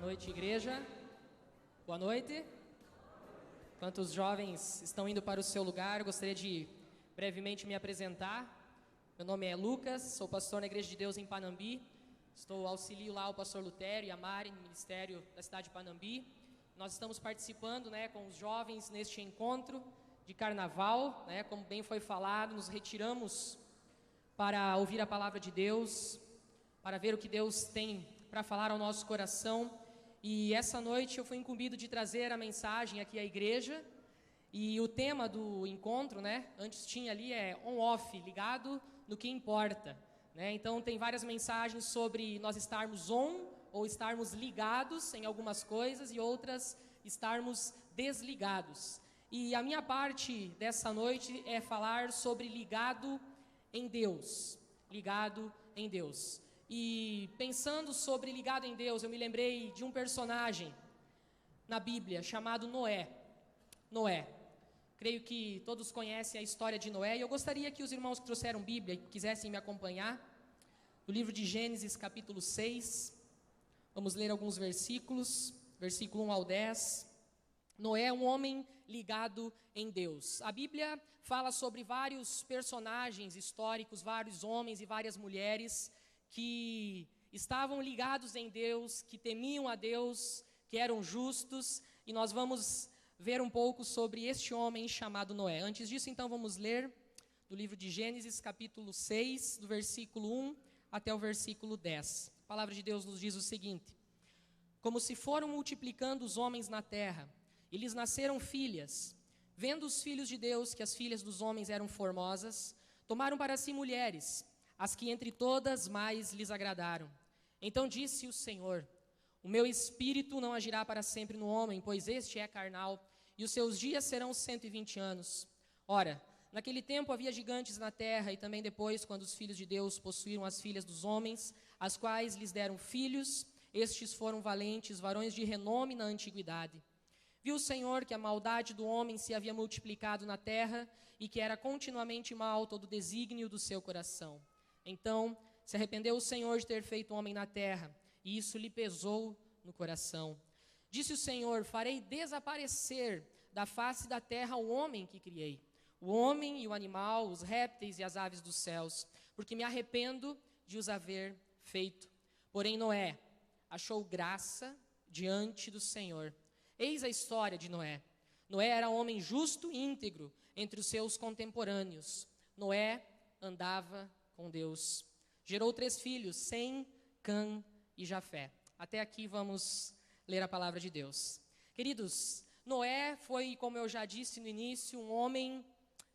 noite, igreja. Boa noite. Quantos jovens estão indo para o seu lugar, eu gostaria de brevemente me apresentar. Meu nome é Lucas, sou pastor na Igreja de Deus em Panambi. Auxilio lá o pastor Lutério e a Mari no ministério da cidade de Panambi. Nós estamos participando, com os jovens neste encontro de carnaval, como bem foi falado, nos retiramos para ouvir a palavra de Deus, para ver o que Deus tem para falar ao nosso coração. E essa noite eu fui incumbido de trazer a mensagem aqui à igreja. E o tema do encontro, antes tinha ali, on-off, ligado no que importa. Então tem várias mensagens sobre nós estarmos on ou estarmos ligados em algumas coisas e outras estarmos desligados. E a minha parte dessa noite é falar sobre ligado em Deus. Ligado em Deus. E pensando sobre ligado em Deus, eu me lembrei de um personagem na Bíblia chamado Noé. Noé. Creio que todos conhecem a história de Noé. E eu gostaria que os irmãos que trouxeram Bíblia e quisessem me acompanhar. No livro de Gênesis, capítulo 6. Vamos ler alguns versículos. Versículo 1 ao 10. Noé é um homem ligado em Deus. A Bíblia fala sobre vários personagens históricos, vários homens e várias mulheres que estavam ligados em Deus, que temiam a Deus, que eram justos, e nós vamos ver um pouco sobre este homem chamado Noé. Antes disso, então, vamos ler do livro de Gênesis, capítulo 6, do versículo 1 até o versículo 10. A palavra de Deus nos diz o seguinte: como se foram multiplicando os homens na terra, e lhes nasceram filhas, vendo os filhos de Deus que as filhas dos homens eram formosas, tomaram para si mulheres, as que entre todas mais lhes agradaram. Então disse o Senhor: o meu espírito não agirá para sempre no homem, pois este é carnal, e os seus dias serão 120 anos. Ora, naquele tempo havia gigantes na terra, e também depois, quando os filhos de Deus possuíram as filhas dos homens, as quais lhes deram filhos, estes foram valentes, varões de renome na antiguidade. Viu o Senhor que a maldade do homem se havia multiplicado na terra, e que era continuamente mau todo o desígnio do seu coração. Então se arrependeu o Senhor de ter feito o homem na terra, e isso lhe pesou no coração. Disse o Senhor: farei desaparecer da face da terra o homem que criei, o homem e o animal, os répteis e as aves dos céus, porque me arrependo de os haver feito. Porém Noé achou graça diante do Senhor. Eis a história de Noé. Noé era um homem justo e íntegro entre os seus contemporâneos. Noé andava com Deus. Gerou 3 filhos, Sem, Cã e Jafé. Até aqui vamos ler a palavra de Deus. Queridos, Noé foi, como eu já disse no início, um homem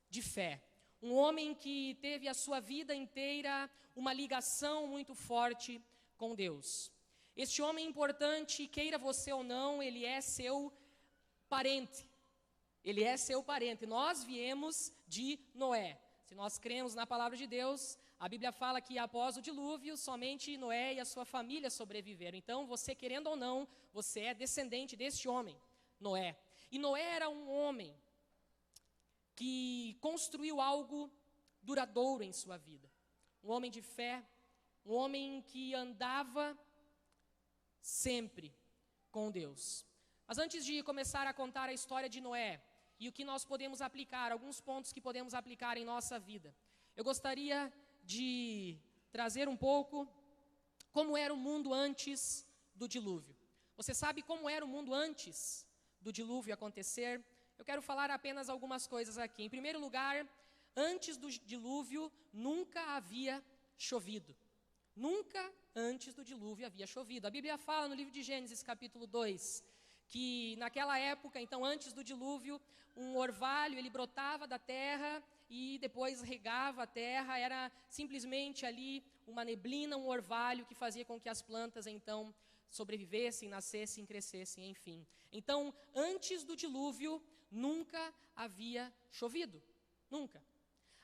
de fé. Um homem que teve a sua vida inteira uma ligação muito forte com Deus. Este homem importante, queira você ou não, ele é seu parente. Ele é seu parente. Nós viemos de Noé. Se nós cremos na palavra de Deus, a Bíblia fala que após o dilúvio, somente Noé e a sua família sobreviveram. Então, você querendo ou não, você é descendente deste homem, Noé. E Noé era um homem que construiu algo duradouro em sua vida. Um homem de fé, um homem que andava sempre com Deus. Mas antes de começar a contar a história de Noé, e o que nós podemos aplicar, alguns pontos que podemos aplicar em nossa vida, eu gostaria de trazer um pouco como era o mundo antes do dilúvio. Você sabe como era o mundo antes do dilúvio acontecer? Eu quero falar apenas algumas coisas aqui. Em primeiro lugar, antes do dilúvio nunca havia chovido. Nunca antes do dilúvio havia chovido. A Bíblia fala no livro de Gênesis, capítulo 2, que naquela época, então antes do dilúvio, um orvalho, ele brotava da terra e depois regava a terra. Era simplesmente ali uma neblina, um orvalho que fazia com que as plantas então sobrevivessem, nascessem, crescessem, enfim. Então, antes do dilúvio, nunca havia chovido. Nunca.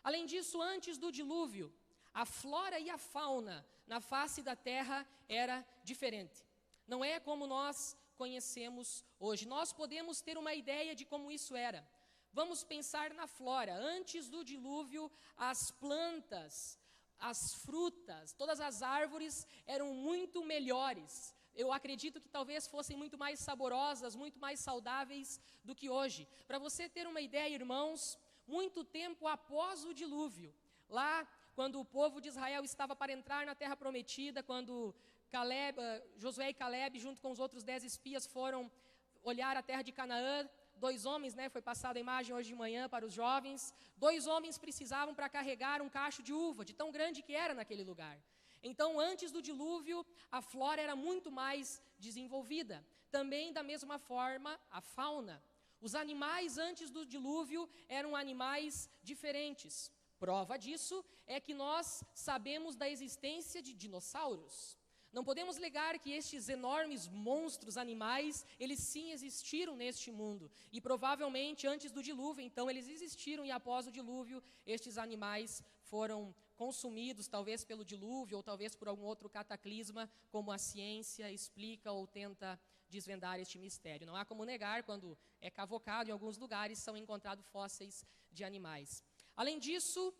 Além disso, antes do dilúvio, a flora e a fauna na face da terra era diferente. Não é como nós conhecemos hoje. Nós podemos ter uma ideia de como isso era. Vamos pensar na flora. Antes do dilúvio, as plantas, as frutas, todas as árvores eram muito melhores, eu acredito que talvez fossem muito mais saborosas, muito mais saudáveis do que hoje. Para você ter uma ideia, irmãos, muito tempo após o dilúvio, lá quando o povo de Israel estava para entrar na terra prometida, quando Josué e Caleb, junto com os outros 10 espias, foram olhar a terra de Canaã, 2 homens, foi passada a imagem hoje de manhã para os jovens, 2 homens precisavam para carregar um cacho de uva, de tão grande que era naquele lugar. Então, antes do dilúvio, a flora era muito mais desenvolvida. Também, da mesma forma, a fauna. Os animais antes do dilúvio eram animais diferentes. Prova disso é que nós sabemos da existência de dinossauros. Não podemos negar que estes enormes monstros animais, eles sim existiram neste mundo. E provavelmente antes do dilúvio, então, eles existiram, e após o dilúvio, estes animais foram consumidos, talvez pelo dilúvio, ou talvez por algum outro cataclisma, como a ciência explica ou tenta desvendar este mistério. Não há como negar, quando é cavocado em alguns lugares, são encontrados fósseis de animais. Além disso,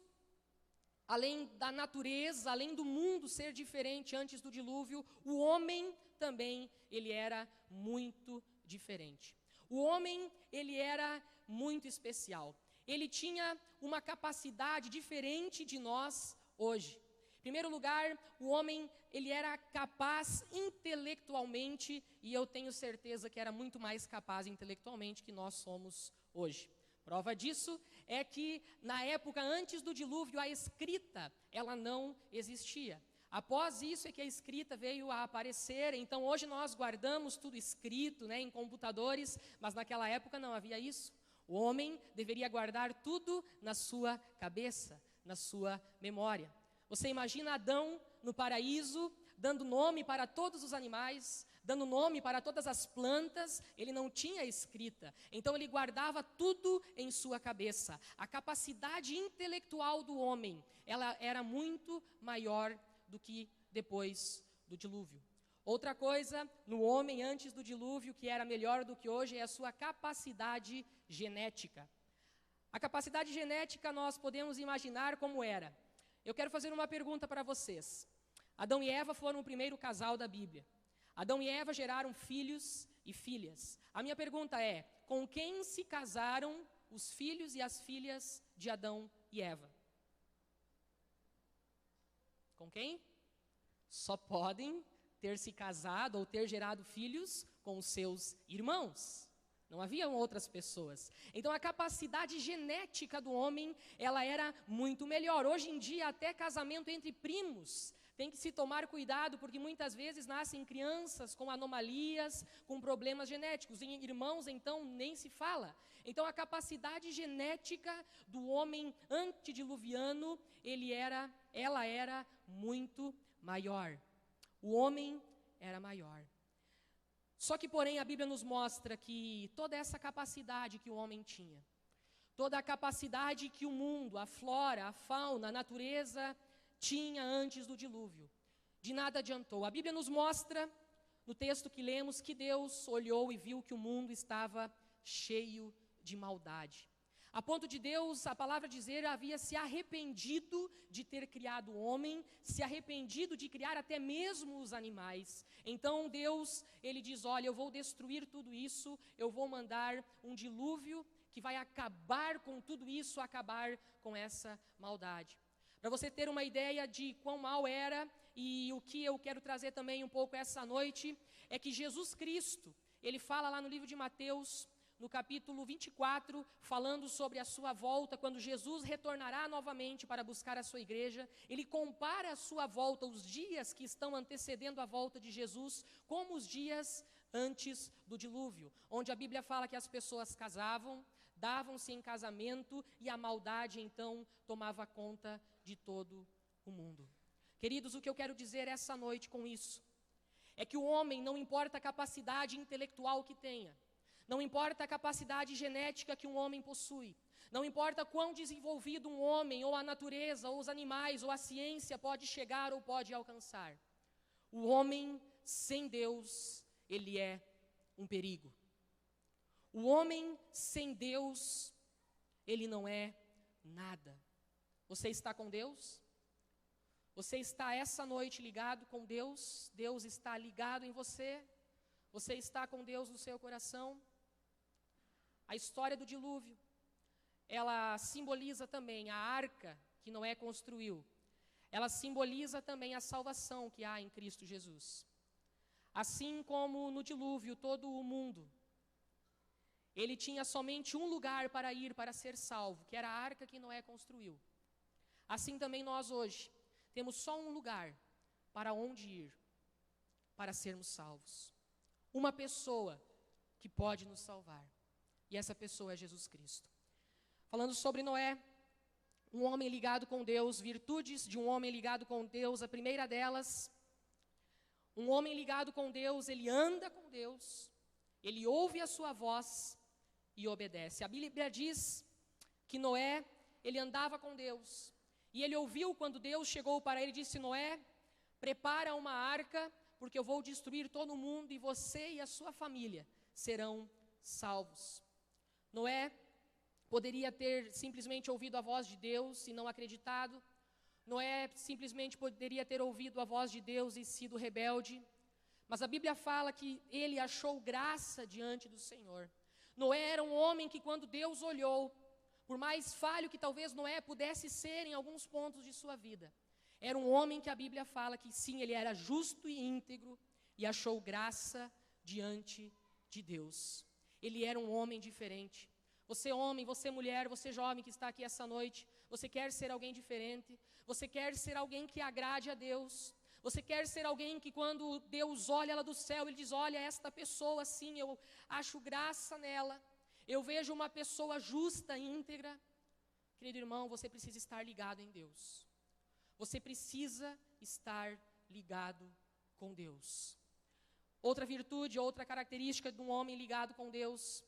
além da natureza, além do mundo ser diferente antes do dilúvio, o homem também, ele era muito diferente. O homem, ele era muito especial. Ele tinha uma capacidade diferente de nós hoje. Em primeiro lugar, o homem, ele era capaz intelectualmente, e eu tenho certeza que era muito mais capaz intelectualmente que nós somos hoje. Prova disso é que, na época antes do dilúvio, a escrita, ela não existia. Após isso é que a escrita veio a aparecer. Então, hoje nós guardamos tudo escrito, em computadores, mas naquela época não havia isso. O homem deveria guardar tudo na sua cabeça, na sua memória. Você imagina Adão no paraíso, dando nome para todos os animais, dando nome para todas as plantas. Ele não tinha escrita, então ele guardava tudo em sua cabeça. A capacidade intelectual do homem, ela era muito maior do que depois do dilúvio. Outra coisa, no homem antes do dilúvio, que era melhor do que hoje, é a sua capacidade genética. A capacidade genética nós podemos imaginar como era. Eu quero fazer uma pergunta para vocês. Adão e Eva foram o primeiro casal da Bíblia. Adão e Eva geraram filhos e filhas. A minha pergunta é, com quem se casaram os filhos e as filhas de Adão e Eva? Com quem? Só podem ter se casado ou ter gerado filhos com os seus irmãos. Não haviam outras pessoas. Então a capacidade genética do homem, ela era muito melhor. Hoje em dia, até casamento entre primos tem que se tomar cuidado, porque muitas vezes nascem crianças com anomalias, com problemas genéticos. Em irmãos, então, nem se fala. Então, a capacidade genética do homem antediluviano, ela era muito maior. O homem era maior. Só que, porém, a Bíblia nos mostra que toda essa capacidade que o homem tinha, toda a capacidade que o mundo, a flora, a fauna, a natureza tinha antes do dilúvio, de nada adiantou. A Bíblia nos mostra, no texto que lemos, que Deus olhou e viu que o mundo estava cheio de maldade. A ponto de Deus, a palavra dizer, havia se arrependido de ter criado o homem, se arrependido de criar até mesmo os animais. Então Deus, ele diz, olha, eu vou destruir tudo isso, eu vou mandar um dilúvio que vai acabar com tudo isso, acabar com essa maldade. Para você ter uma ideia de quão mal era, e o que eu quero trazer também um pouco essa noite, é que Jesus Cristo, ele fala lá no livro de Mateus, no capítulo 24, falando sobre a sua volta, quando Jesus retornará novamente para buscar a sua igreja, ele compara a sua volta, os dias que estão antecedendo a volta de Jesus, como os dias antes do dilúvio, onde a Bíblia fala que as pessoas casavam, davam-se em casamento e a maldade então tomava conta de todo o mundo. Queridos, o que eu quero dizer essa noite com isso, é que o homem, não importa a capacidade intelectual que tenha, não importa a capacidade genética que um homem possui, não importa quão desenvolvido um homem, ou a natureza, ou os animais, ou a ciência pode chegar ou pode alcançar, o homem sem Deus, ele é um perigo. O homem sem Deus, ele não é nada. Você está com Deus? Você está essa noite ligado com Deus? Deus está ligado em você? Você está com Deus no seu coração? A história do dilúvio, ela simboliza também a arca que Noé construiu. Ela simboliza também a salvação que há em Cristo Jesus. Assim como no dilúvio todo o mundo, ele tinha somente um lugar para ir para ser salvo, que era a arca que Noé construiu. Assim também nós hoje temos só um lugar para onde ir, para sermos salvos. Uma pessoa que pode nos salvar, e essa pessoa é Jesus Cristo. Falando sobre Noé, um homem ligado com Deus, virtudes de um homem ligado com Deus, a primeira delas, um homem ligado com Deus, ele anda com Deus, ele ouve a sua voz e obedece. A Bíblia diz que Noé, ele andava com Deus, e ele ouviu quando Deus chegou para ele e disse: Noé, prepara uma arca, porque eu vou destruir todo mundo e você e a sua família serão salvos. Noé poderia ter simplesmente ouvido a voz de Deus e não acreditado. Noé simplesmente poderia ter ouvido a voz de Deus e sido rebelde. Mas a Bíblia fala que ele achou graça diante do Senhor. Noé era um homem que, quando Deus olhou, por mais falho que talvez Noé pudesse ser em alguns pontos de sua vida, era um homem que a Bíblia fala que sim, ele era justo e íntegro e achou graça diante de Deus. Ele era um homem diferente. Você homem, você mulher, você jovem que está aqui essa noite, você quer ser alguém diferente, você quer ser alguém que agrade a Deus, você quer ser alguém que quando Deus olha lá do céu, Ele diz: olha, esta pessoa sim, eu acho graça nela, eu vejo uma pessoa justa, íntegra. Querido irmão, você precisa estar ligado em Deus, você precisa estar ligado com Deus. Outra virtude, outra característica de um homem ligado com Deus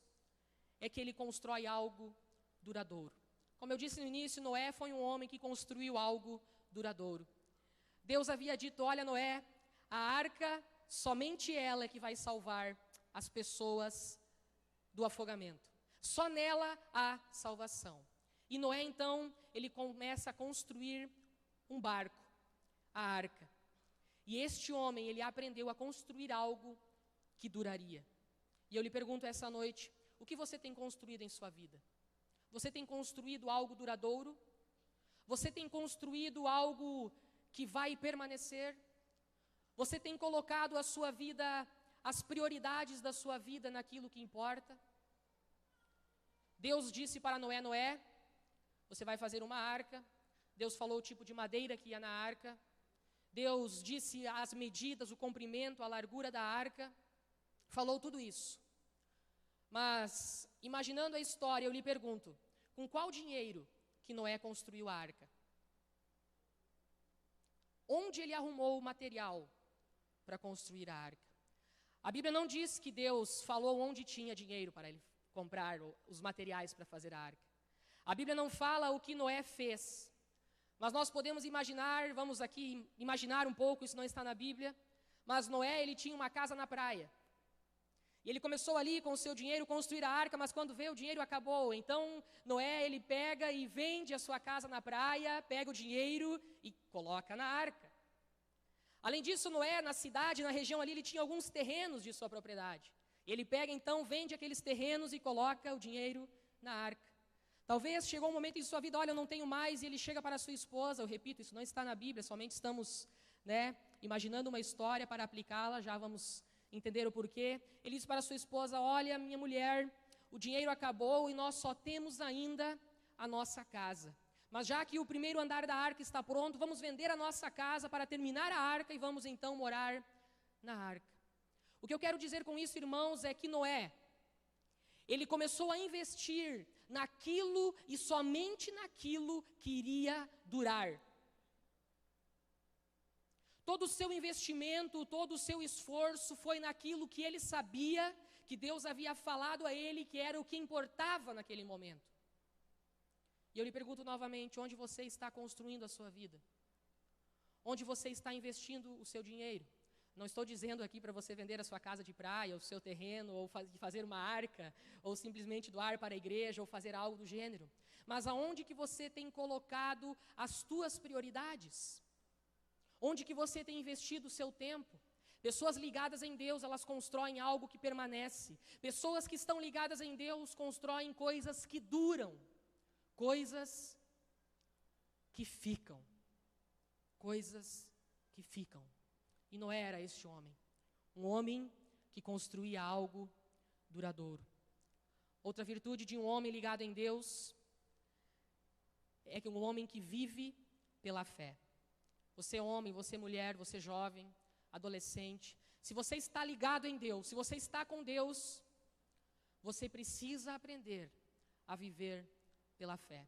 é que ele constrói algo duradouro. Como eu disse no início, Noé foi um homem que construiu algo duradouro. Deus havia dito: olha, Noé, a arca, somente ela é que vai salvar as pessoas do afogamento. Só nela há salvação. E Noé, então, ele começa a construir um barco, a arca. E este homem, ele aprendeu a construir algo que duraria. E eu lhe pergunto essa noite: o que você tem construído em sua vida? Você tem construído algo duradouro? Você tem construído algo que vai permanecer? Você tem colocado a sua vida, as prioridades da sua vida naquilo que importa? Deus disse para Noé: Noé, você vai fazer uma arca. Deus falou o tipo de madeira que ia na arca. Deus disse as medidas, o comprimento, a largura da arca. Falou tudo isso. Mas, imaginando a história, eu lhe pergunto: com qual dinheiro que Noé construiu a arca? Onde ele arrumou o material para construir a arca? A Bíblia não diz que Deus falou onde tinha dinheiro para ele comprar os materiais para fazer a arca. A Bíblia não fala o que Noé fez. Mas nós podemos imaginar, vamos aqui imaginar um pouco, isso não está na Bíblia, mas Noé, ele tinha uma casa na praia. E ele começou ali com o seu dinheiro construir a arca, mas quando vê o dinheiro acabou. Então Noé, ele pega e vende a sua casa na praia, pega o dinheiro e coloca na arca. Além disso, Noé, na cidade, na região ali, ele tinha alguns terrenos de sua propriedade. Ele pega então, vende aqueles terrenos e coloca o dinheiro na arca. Talvez chegou um momento em sua vida: olha, eu não tenho mais, e ele chega para a sua esposa. Eu repito, isso não está na Bíblia, somente estamos, imaginando uma história para aplicá-la, já vamos entender o porquê. Ele diz para a sua esposa: olha, minha mulher, o dinheiro acabou e nós só temos ainda a nossa casa. Mas já que o primeiro andar da arca está pronto, vamos vender a nossa casa para terminar a arca e vamos então morar na arca. O que eu quero dizer com isso, irmãos, é que Noé, ele começou a investir naquilo e somente naquilo que iria durar. Todo o seu investimento, todo o seu esforço foi naquilo que ele sabia que Deus havia falado a ele que era o que importava naquele momento. E eu lhe pergunto novamente: onde você está construindo a sua vida? Onde você está investindo o seu dinheiro? Não estou dizendo aqui para você vender a sua casa de praia, o seu terreno, ou fazer uma arca, ou simplesmente doar para a igreja, ou fazer algo do gênero. Mas aonde que você tem colocado as tuas prioridades? Onde que você tem investido o seu tempo? Pessoas ligadas em Deus, elas constroem algo que permanece. Pessoas que estão ligadas em Deus constroem coisas que duram, coisas que ficam, coisas que ficam. E Noé era este homem, um homem que construía algo duradouro. Outra virtude de um homem ligado em Deus é que um homem que vive pela fé. Você homem, você mulher, você jovem, adolescente, se você está ligado em Deus, se você está com Deus, você precisa aprender a viver pela fé.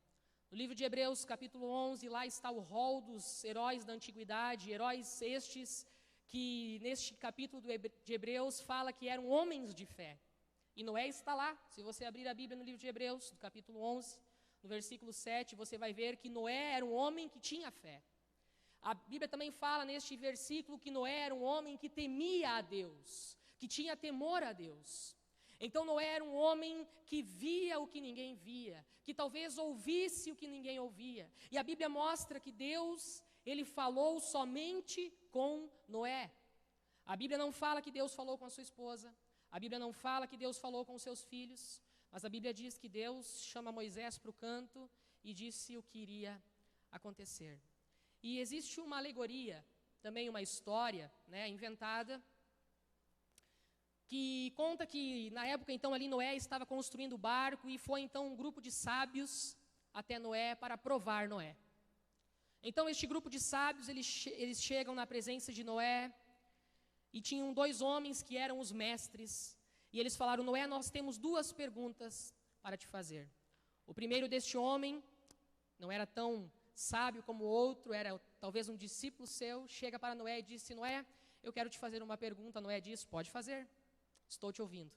No livro de Hebreus, capítulo 11, lá está o rol dos heróis da antiguidade, heróis estes que neste capítulo de Hebreus fala que eram homens de fé. E Noé está lá. Se você abrir a Bíblia no livro de Hebreus, no capítulo 11, no versículo 7, você vai ver que Noé era um homem que tinha fé. A Bíblia também fala neste versículo que Noé era um homem que temia a Deus, que tinha temor a Deus. Então Noé era um homem que via o que ninguém via, que talvez ouvisse o que ninguém ouvia. E a Bíblia mostra que Deus, ele falou somente com Noé. A Bíblia não fala que Deus falou com a sua esposa, a Bíblia não fala que Deus falou com os seus filhos, mas a Bíblia diz que Deus chama Moisés para o canto e disse o que iria acontecer. E existe uma alegoria, também uma história, inventada, que conta que na época então ali Noé estava construindo o barco e foi então um grupo de sábios até Noé para provar Noé. Então este grupo de sábios, eles chegam na presença de Noé e tinham 2 homens que eram os mestres e eles falaram: Noé, nós temos 2 perguntas para te fazer. O primeiro deste homem não era tão sábio como o outro, era talvez um discípulo seu, chega para Noé e disse: Noé, eu quero te fazer uma pergunta. Noé disse: pode fazer, estou te ouvindo.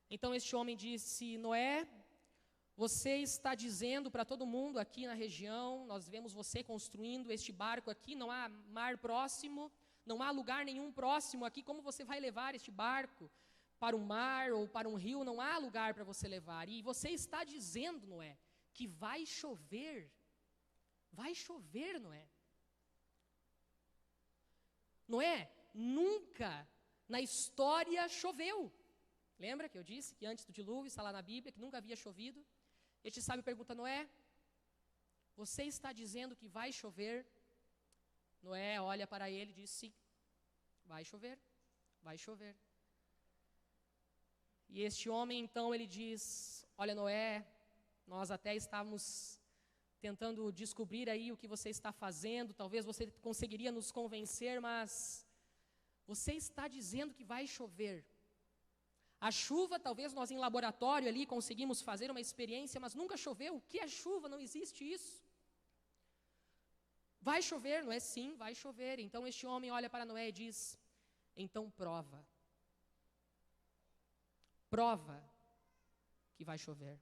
Então este homem disse: Noé, você está dizendo para todo mundo aqui na região, nós vemos você construindo este barco aqui, não há mar próximo, não há lugar nenhum próximo aqui, como você vai levar este barco para o mar ou para um rio? Não há lugar para você levar. E você está dizendo, Noé, que vai chover. Vai chover, Noé. Noé, nunca na história choveu. Lembra que eu disse que antes do dilúvio, está lá na Bíblia, que nunca havia chovido? Este sábio pergunta: Noé, você está dizendo que vai chover? Noé olha para ele e diz: sim, vai chover, vai chover. E este homem então ele diz: olha, Noé, nós até estávamos tentando descobrir aí o que você está fazendo, talvez você conseguiria nos convencer, mas você está dizendo que vai chover. A chuva, talvez nós em laboratório ali conseguimos fazer uma experiência, mas nunca choveu. O que é chuva? Não existe isso. Vai chover, não é? Sim, vai chover. Então este homem olha para Noé e diz: então prova. Prova que vai chover.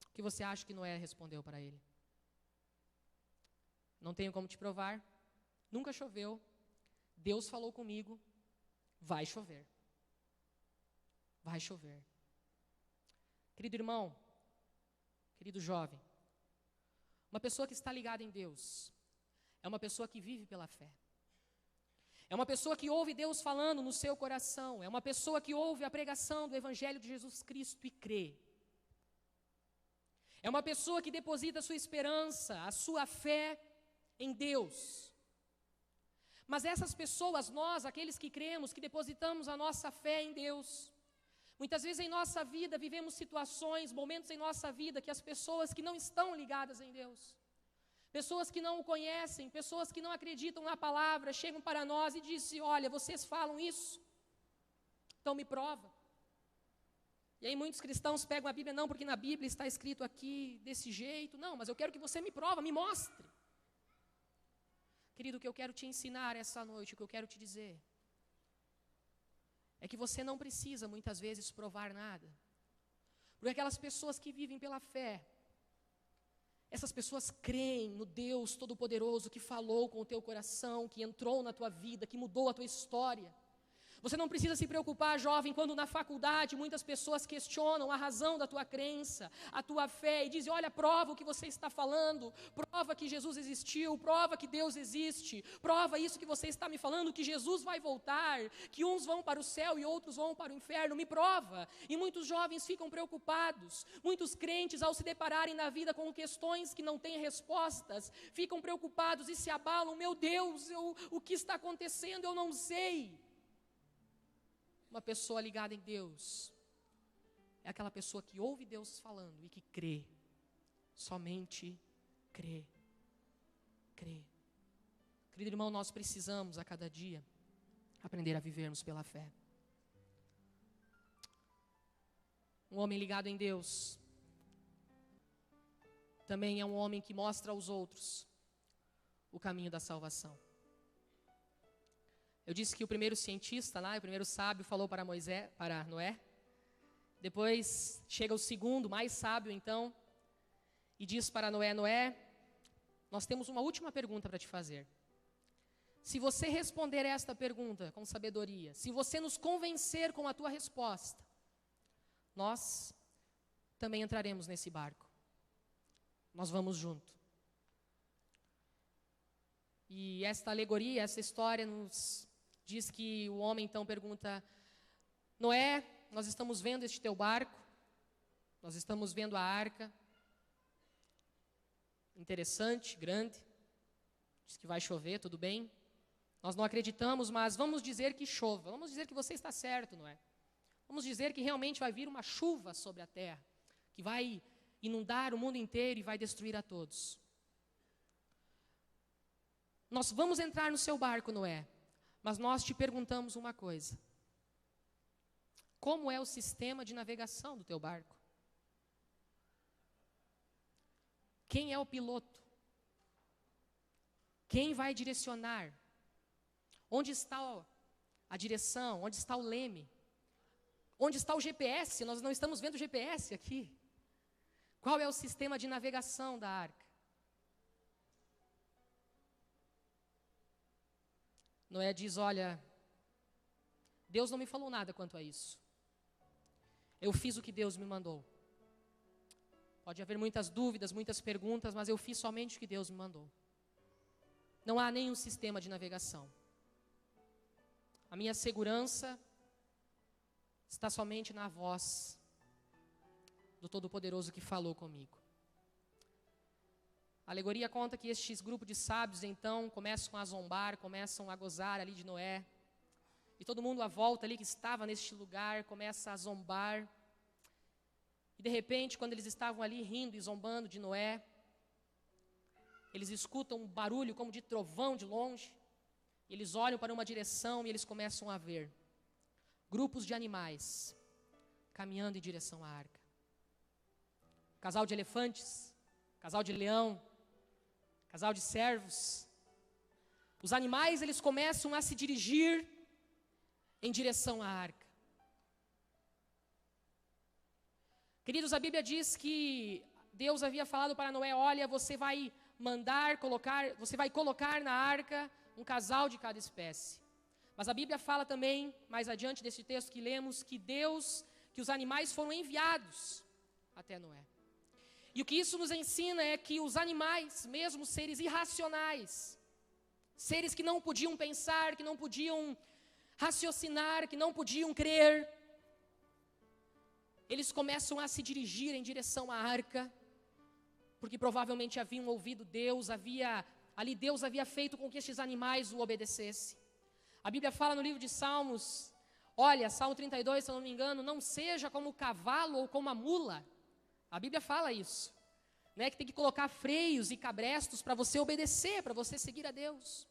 O que você acha que Noé respondeu para ele? Não tenho como te provar, nunca choveu, Deus falou comigo, vai chover. Vai chover. Querido irmão, querido jovem, uma pessoa que está ligada em Deus, é uma pessoa que vive pela fé. É uma pessoa que ouve Deus falando no seu coração, é uma pessoa que ouve a pregação do Evangelho de Jesus Cristo e crê. É uma pessoa que deposita a sua esperança, a sua fé em Deus. Mas essas pessoas, nós, aqueles que cremos, que depositamos a nossa fé em Deus, muitas vezes em nossa vida vivemos situações, momentos em nossa vida que as pessoas que não estão ligadas em Deus, pessoas que não o conhecem, pessoas que não acreditam na palavra, chegam para nós e dizem: olha, vocês falam isso, então me prova. E aí muitos cristãos pegam a Bíblia: não, porque na Bíblia está escrito aqui desse jeito. Não, mas eu quero que você me prova, me mostre. Querido, o que eu quero te ensinar essa noite, o que eu quero te dizer, é que você não precisa muitas vezes provar nada. Porque aquelas pessoas que vivem pela fé, essas pessoas creem no Deus Todo-Poderoso que falou com o teu coração, que entrou na tua vida, que mudou a tua história. Você não precisa se preocupar, jovem, quando na faculdade muitas pessoas questionam a razão da tua crença, a tua fé, e dizem, olha, prova o que você está falando, prova que Jesus existiu, prova que Deus existe, prova isso que você está me falando, que Jesus vai voltar, que uns vão para o céu e outros vão para o inferno, me prova. E muitos jovens ficam preocupados, muitos crentes, ao se depararem na vida com questões que não têm respostas, ficam preocupados e se abalam, meu Deus, o que está acontecendo, eu não sei. Uma pessoa ligada em Deus é aquela pessoa que ouve Deus falando e que crê, somente crê, crê. Querido irmão, nós precisamos a cada dia aprender a vivermos pela fé. Um homem ligado em Deus também é um homem que mostra aos outros o caminho da salvação. Eu disse que o primeiro cientista lá, o primeiro sábio falou para Noé. Depois chega o segundo, mais sábio então, e diz para Noé, Noé, nós temos uma última pergunta para te fazer. Se você responder esta pergunta com sabedoria, se você nos convencer com a tua resposta, nós também entraremos nesse barco. Nós vamos junto. E esta alegoria, essa história nos diz que o homem então pergunta, Noé, nós estamos vendo este teu barco, nós estamos vendo a arca, interessante, grande, diz que vai chover, tudo bem, nós não acreditamos, mas vamos dizer que chova, vamos dizer que você está certo, Noé, vamos dizer que realmente vai vir uma chuva sobre a terra, que vai inundar o mundo inteiro e vai destruir a todos. Nós vamos entrar no seu barco, Noé, mas nós te perguntamos uma coisa. Como é o sistema de navegação do teu barco? Quem é o piloto? Quem vai direcionar? Onde está a direção? Onde está o leme? Onde está o GPS? Nós não estamos vendo o GPS aqui. Qual é o sistema de navegação da arca? Noé diz, olha, Deus não me falou nada quanto a isso. Eu fiz o que Deus me mandou. Pode haver muitas dúvidas, muitas perguntas, mas eu fiz somente o que Deus me mandou. Não há nenhum sistema de navegação. A minha segurança está somente na voz do Todo-Poderoso que falou comigo. A alegoria conta que estes grupos de sábios, então, começam a zombar, começam a gozar ali de Noé. E todo mundo à volta ali que estava neste lugar começa a zombar. E de repente, quando eles estavam ali rindo e zombando de Noé, eles escutam um barulho como de trovão de longe. Eles olham para uma direção e eles começam a ver grupos de animais caminhando em direção à arca. Casal de elefantes, casal de leão, casal de servos. Os animais, eles começam a se dirigir em direção à arca. Queridos, a Bíblia diz que Deus havia falado para Noé, olha, você vai colocar na arca um casal de cada espécie. Mas a Bíblia fala também, mais adiante desse texto que lemos, que os animais foram enviados até Noé. E o que isso nos ensina é que os animais, mesmo seres irracionais, seres que não podiam pensar, que não podiam raciocinar, que não podiam crer, eles começam a se dirigir em direção à arca, porque provavelmente haviam ouvido Deus, Deus havia feito com que estes animais o obedecessem. A Bíblia fala no livro de Salmos, olha, Salmo 32, se eu não me engano, não seja como o cavalo ou como a mula. A Bíblia fala isso, né, que tem que colocar freios e cabrestos para você obedecer, para você seguir a Deus.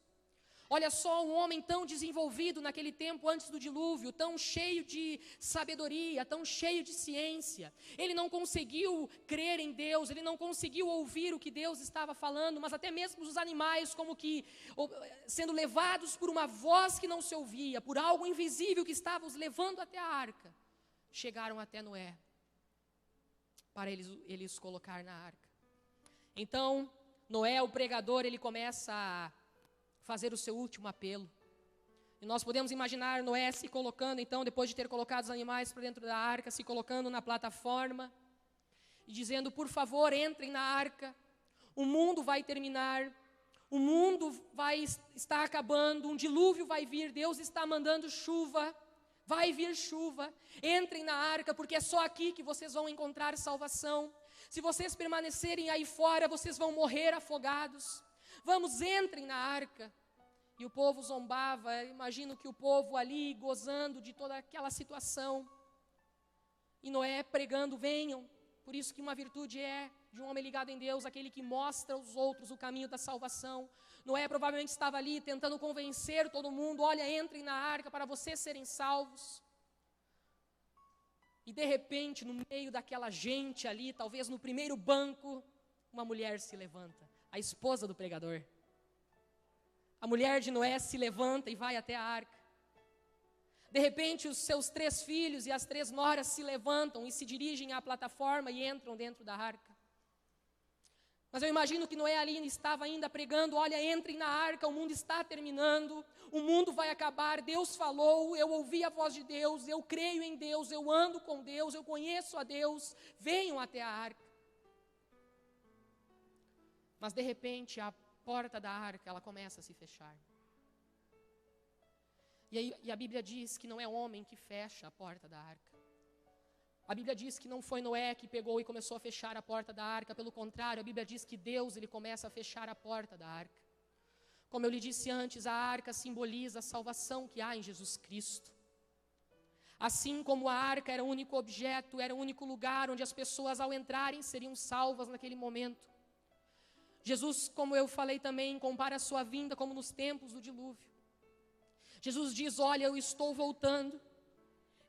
Olha só, um homem tão desenvolvido naquele tempo antes do dilúvio, tão cheio de sabedoria, tão cheio de ciência. Ele não conseguiu crer em Deus, ele não conseguiu ouvir o que Deus estava falando, mas até mesmo os animais, como que sendo levados por uma voz que não se ouvia, por algo invisível que estava os levando até a arca, chegaram até Noé, para eles colocar na arca. Então, Noé, o pregador, ele começa a fazer o seu último apelo. E nós podemos imaginar Noé se colocando, então, depois de ter colocado os animais para dentro da arca, se colocando na plataforma e dizendo, por favor, entrem na arca, o mundo vai terminar, o mundo vai estar acabando, um dilúvio vai vir, Deus está mandando chuva, vai vir chuva, entrem na arca, porque é só aqui que vocês vão encontrar salvação. Se vocês permanecerem aí fora, vocês vão morrer afogados. Vamos, entrem na arca. E o povo zombava, imagino que o povo ali gozando de toda aquela situação. E Noé pregando, venham. Por isso que uma virtude é de um homem ligado em Deus, aquele que mostra aos outros o caminho da salvação. Noé provavelmente estava ali tentando convencer todo mundo, olha, entrem na arca para vocês serem salvos. E de repente, no meio daquela gente ali, talvez no primeiro banco, uma mulher se levanta, a esposa do pregador. A mulher de Noé se levanta e vai até a arca. De repente, os seus 3 filhos e as 3 noras se levantam e se dirigem à plataforma e entram dentro da arca. Mas eu imagino que Noé ali estava ainda pregando, olha, entrem na arca, o mundo está terminando, o mundo vai acabar, Deus falou, eu ouvi a voz de Deus, eu creio em Deus, eu ando com Deus, eu conheço a Deus, venham até a arca. Mas de repente, a porta da arca, ela começa a se fechar. E a Bíblia diz que não é homem que fecha a porta da arca. A Bíblia diz que não foi Noé que pegou e começou a fechar a porta da arca. Pelo contrário, a Bíblia diz que Deus, ele começa a fechar a porta da arca. Como eu lhe disse antes, a arca simboliza a salvação que há em Jesus Cristo. Assim como a arca era o único objeto, era o único lugar onde as pessoas ao entrarem seriam salvas naquele momento. Jesus, como eu falei também, compara a sua vinda como nos tempos do dilúvio. Jesus diz, olha, eu estou voltando,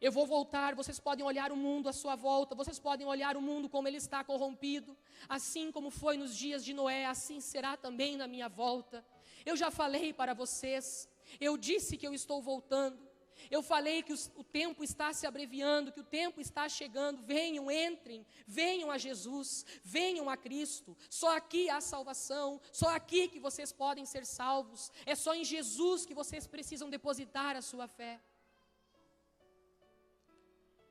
eu vou voltar, vocês podem olhar o mundo à sua volta, vocês podem olhar o mundo como ele está corrompido, assim como foi nos dias de Noé, assim será também na minha volta. Eu já falei para vocês, eu disse que eu estou voltando, eu falei que o tempo está se abreviando, que o tempo está chegando, venham, entrem, venham a Jesus, venham a Cristo, só aqui há salvação, só aqui que vocês podem ser salvos, é só em Jesus que vocês precisam depositar a sua fé.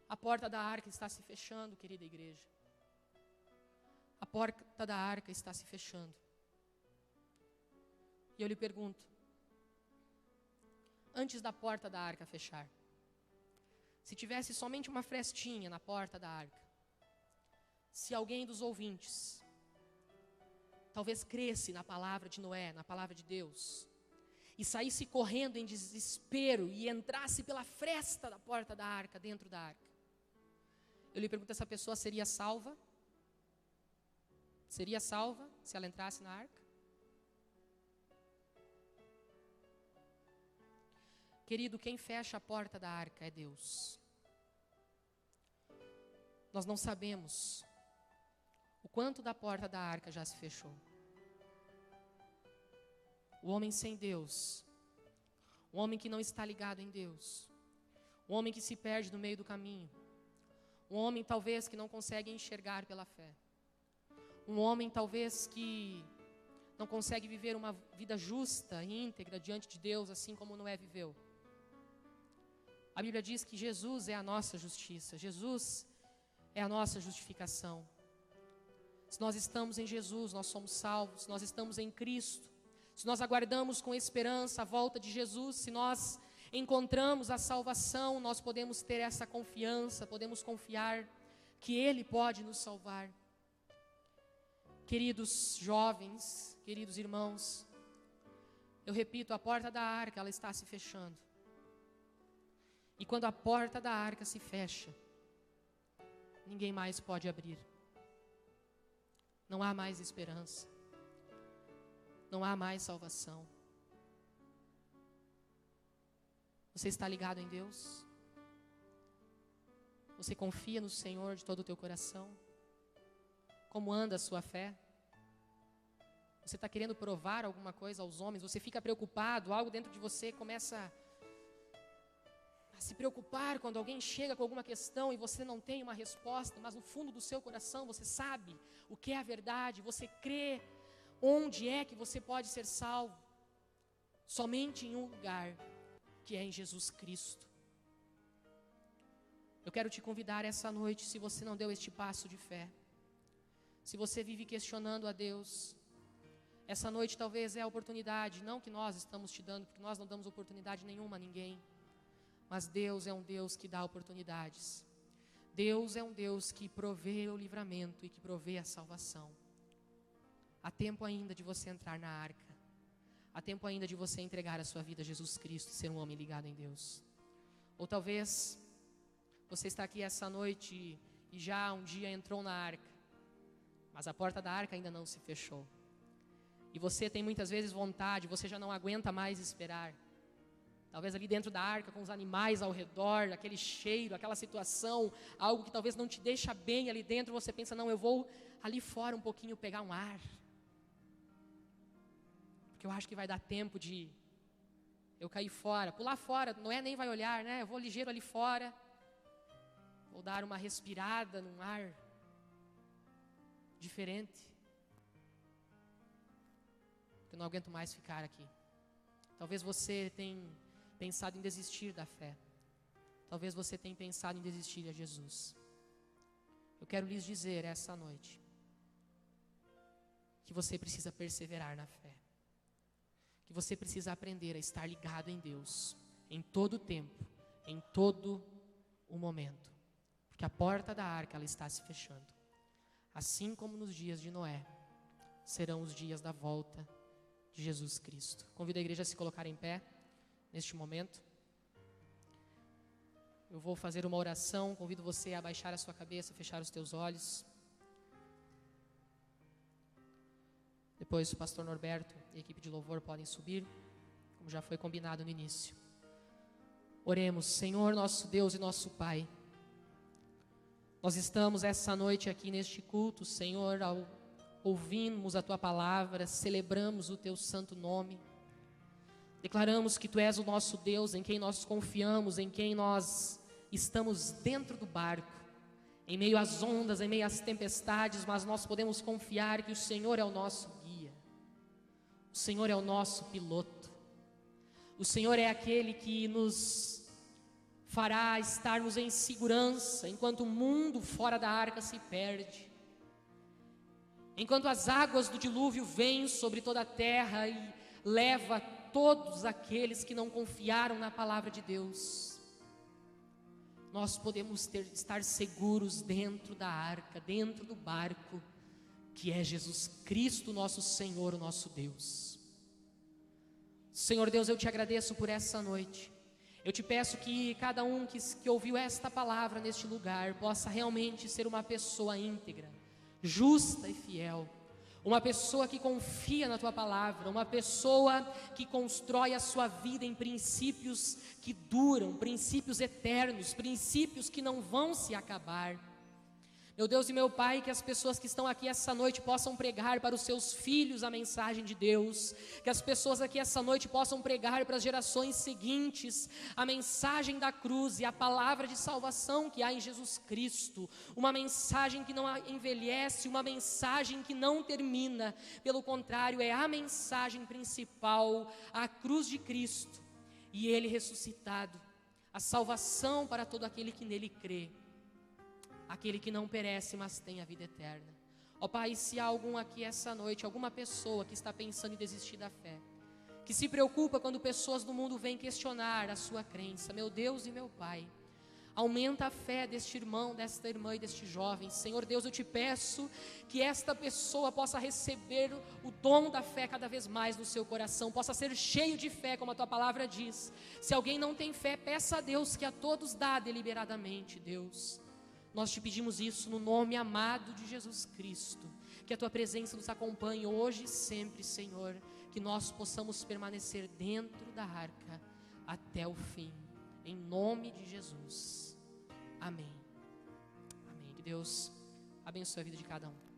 A porta da arca está se fechando, querida igreja, a porta da arca está se fechando, e eu lhe pergunto, antes da porta da arca fechar, se tivesse somente uma frestinha na porta da arca, se alguém dos ouvintes talvez cresce na palavra de Noé, na palavra de Deus, e saísse correndo em desespero e entrasse pela fresta da porta da arca, dentro da arca, eu lhe pergunto, essa pessoa seria salva? Seria salva se ela entrasse na arca? Querido, quem fecha a porta da arca é Deus. Nós não sabemos o quanto da porta da arca já se fechou. O homem sem Deus, o homem que não está ligado em Deus, o homem que se perde no meio do caminho, um homem talvez que não consegue enxergar pela fé, um homem talvez que não consegue viver uma vida justa e íntegra diante de Deus, assim como Noé viveu. A Bíblia diz que Jesus é a nossa justiça, Jesus é a nossa justificação. Se nós estamos em Jesus, nós somos salvos, se nós estamos em Cristo, se nós aguardamos com esperança a volta de Jesus, se nós encontramos a salvação, nós podemos ter essa confiança, podemos confiar que Ele pode nos salvar. Queridos jovens, queridos irmãos, eu repito, a porta da arca, ela está se fechando. E quando a porta da arca se fecha, ninguém mais pode abrir. Não há mais esperança. Não há mais salvação. Você está ligado em Deus? Você confia no Senhor de todo o teu coração? Como anda a sua fé? Você está querendo provar alguma coisa aos homens? Você fica preocupado, algo dentro de você começa a se preocupar quando alguém chega com alguma questão e você não tem uma resposta, mas no fundo do seu coração você sabe o que é a verdade, você crê onde é que você pode ser salvo. Somente em um lugar, que é em Jesus Cristo. Eu quero te convidar essa noite, se você não deu este passo de fé, se você vive questionando a Deus, essa noite talvez é a oportunidade, não que nós estamos te dando, porque nós não damos oportunidade nenhuma a ninguém, mas Deus é um Deus que dá oportunidades. Deus é um Deus que provê o livramento e que provê a salvação. Há tempo ainda de você entrar na arca. Há tempo ainda de você entregar a sua vida a Jesus Cristo e ser um homem ligado em Deus. Ou talvez você está aqui essa noite e já um dia entrou na arca, mas a porta da arca ainda não se fechou. E você tem muitas vezes vontade, você já não aguenta mais esperar. Talvez ali dentro da arca, com os animais ao redor, aquele cheiro, aquela situação, algo que talvez não te deixa bem ali dentro, você pensa, não, eu vou ali fora um pouquinho pegar um ar. Porque eu acho que vai dar tempo de eu cair fora, pular fora, Noé nem vai olhar, né? Eu vou ligeiro ali fora, vou dar uma respirada num ar diferente. Eu não aguento mais ficar aqui. Talvez você tenha pensado em desistir da fé. Talvez você tenha pensado em desistir de Jesus. Eu quero lhes dizer essa noite que você precisa perseverar na fé. Que você precisa aprender a estar ligado em Deus em todo o tempo, em todo o momento. Porque a porta da arca ela está se fechando. Assim como nos dias de Noé, serão os dias da volta de Jesus Cristo. Convido a igreja a se colocar em pé neste momento. Eu vou fazer uma oração, convido você a abaixar a sua cabeça, fechar os teus olhos. Depois o pastor Norberto e a equipe de louvor podem subir, como já foi combinado no início. Oremos. Senhor, nosso Deus e nosso Pai, nós estamos essa noite aqui neste culto, Senhor, ao ouvirmos a Tua palavra, celebramos o Teu santo nome, declaramos que Tu és o nosso Deus, em quem nós confiamos, em quem nós estamos dentro do barco, em meio às ondas, em meio às tempestades, mas nós podemos confiar que o Senhor é o nosso guia, o Senhor é o nosso piloto, o Senhor é aquele que nos fará estarmos em segurança, enquanto o mundo fora da arca se perde, enquanto as águas do dilúvio vêm sobre toda a terra e leva todos aqueles que não confiaram na palavra de Deus. Nós podemos estar seguros dentro da arca, dentro do barco, que é Jesus Cristo, nosso Senhor, o nosso Deus. Senhor Deus, eu te agradeço por essa noite. Eu te peço que cada um que ouviu esta palavra neste lugar possa realmente ser uma pessoa íntegra, justa e fiel, uma pessoa que confia na Tua palavra, uma pessoa que constrói a sua vida em princípios que duram, princípios eternos, princípios que não vão se acabar. Meu Deus e meu Pai, que as pessoas que estão aqui essa noite possam pregar para os seus filhos a mensagem de Deus, que as pessoas aqui essa noite possam pregar para as gerações seguintes a mensagem da cruz e a palavra de salvação que há em Jesus Cristo, uma mensagem que não envelhece, uma mensagem que não termina, pelo contrário, é a mensagem principal, a cruz de Cristo e Ele ressuscitado, a salvação para todo aquele que nele crê, aquele que não perece, mas tem a vida eterna. Ó Pai, se há algum aqui essa noite, alguma pessoa que está pensando em desistir da fé, que se preocupa quando pessoas do mundo vêm questionar a sua crença, meu Deus e meu Pai, aumenta a fé deste irmão, desta irmã e deste jovem. Senhor Deus, eu te peço que esta pessoa possa receber o dom da fé cada vez mais no seu coração, possa ser cheio de fé, como a Tua palavra diz. Se alguém não tem fé, peça a Deus, que a todos dá deliberadamente, Deus. Nós te pedimos isso no nome amado de Jesus Cristo, que a Tua presença nos acompanhe hoje e sempre, Senhor, que nós possamos permanecer dentro da arca até o fim, em nome de Jesus, amém, amém. Que Deus abençoe a vida de cada um.